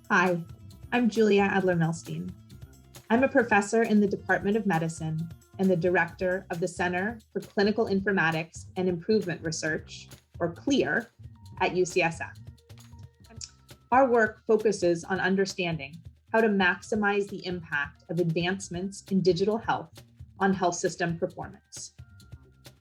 Hi, I'm Julia Adler-Milstein. I'm a professor in the Department of Medicine and the director of the Center for Clinical Informatics and Improvement Research, or CLIR, at UCSF. Our work focuses on understanding how to maximize the impact of advancements in digital health on health system performance.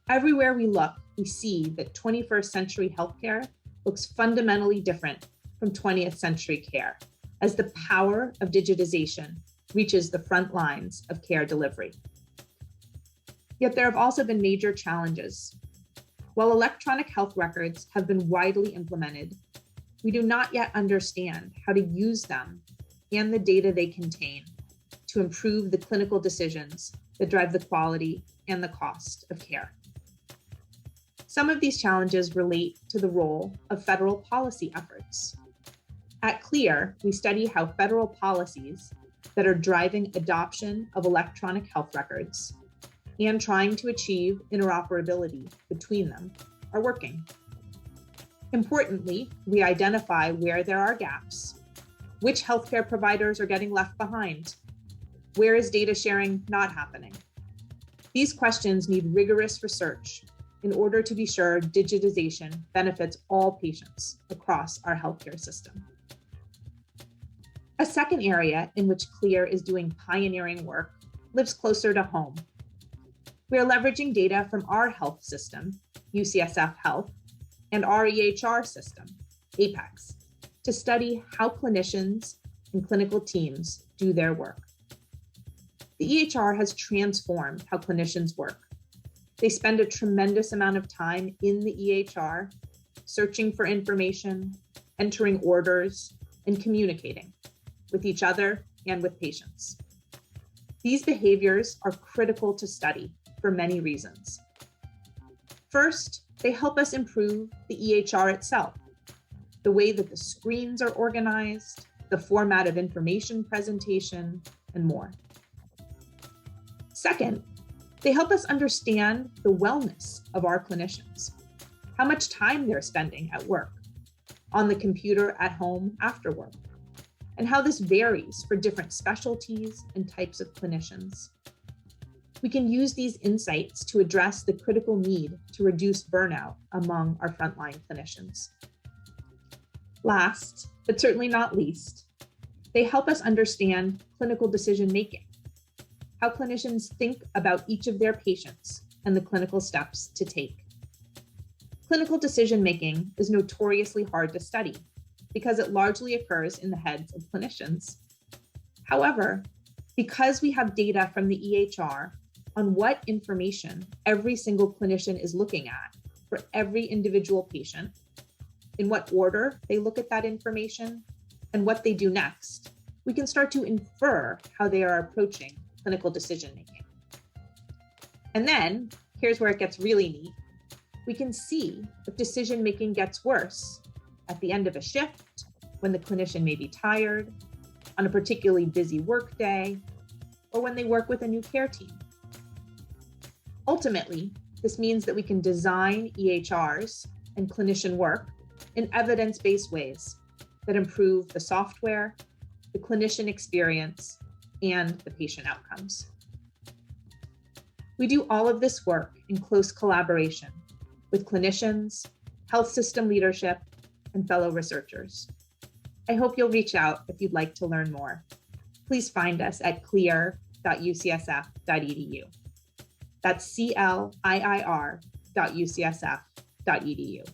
Everywhere we look, we see that 21st century healthcare looks fundamentally different from 20th century care, as the power of digitization reaches the front lines of care delivery. Yet there have also been major challenges. While electronic health records have been widely implemented, we do not yet understand how to use them and the data they contain to improve the clinical decisions that drive the quality and the cost of care. Some of these challenges relate to the role of federal policy efforts. At CLIR, we study how federal policies that are driving adoption of electronic health records and trying to achieve interoperability between them are working. Importantly, we identify where there are gaps, which healthcare providers are getting left behind, where is data sharing not happening. These questions need rigorous research in order to be sure digitization benefits all patients across our healthcare system. A second area in which CLIR is doing pioneering work lives closer to home. We are leveraging data from our health system, UCSF Health, and our EHR system, APEX, to study how clinicians and clinical teams do their work. The EHR has transformed how clinicians work. They spend a tremendous amount of time in the EHR, searching for information, entering orders, and communicating with each other and with patients. These behaviors are critical to study for many reasons. First, they help us improve the EHR itself, the way that the screens are organized, the format of information presentation, and more. Second, they help us understand the wellness of our clinicians, how much time they're spending at work, on the computer at home after work, and how this varies for different specialties and types of clinicians. We can use these insights to address the critical need to reduce burnout among our frontline clinicians. Last, but certainly not least, they help us understand clinical decision-making, how clinicians think about each of their patients and the clinical steps to take. Clinical decision-making is notoriously hard to study because it largely occurs in the heads of clinicians. However, because we have data from the EHR on what information every single clinician is looking at for every individual patient, in what order they look at that information, and what they do next, we can start to infer how they are approaching clinical decision-making. And then, here's where it gets really neat. We can see if decision-making gets worse at the end of a shift, when the clinician may be tired, on a particularly busy workday, or when they work with a new care team. Ultimately, this means that we can design EHRs and clinician work in evidence-based ways that improve the software, the clinician experience, and the patient outcomes. We do all of this work in close collaboration with clinicians, health system leadership, and fellow researchers. I hope you'll reach out if you'd like to learn more. Please find us at clir.ucsf.edu. That's CLIIR.ucsf.edu.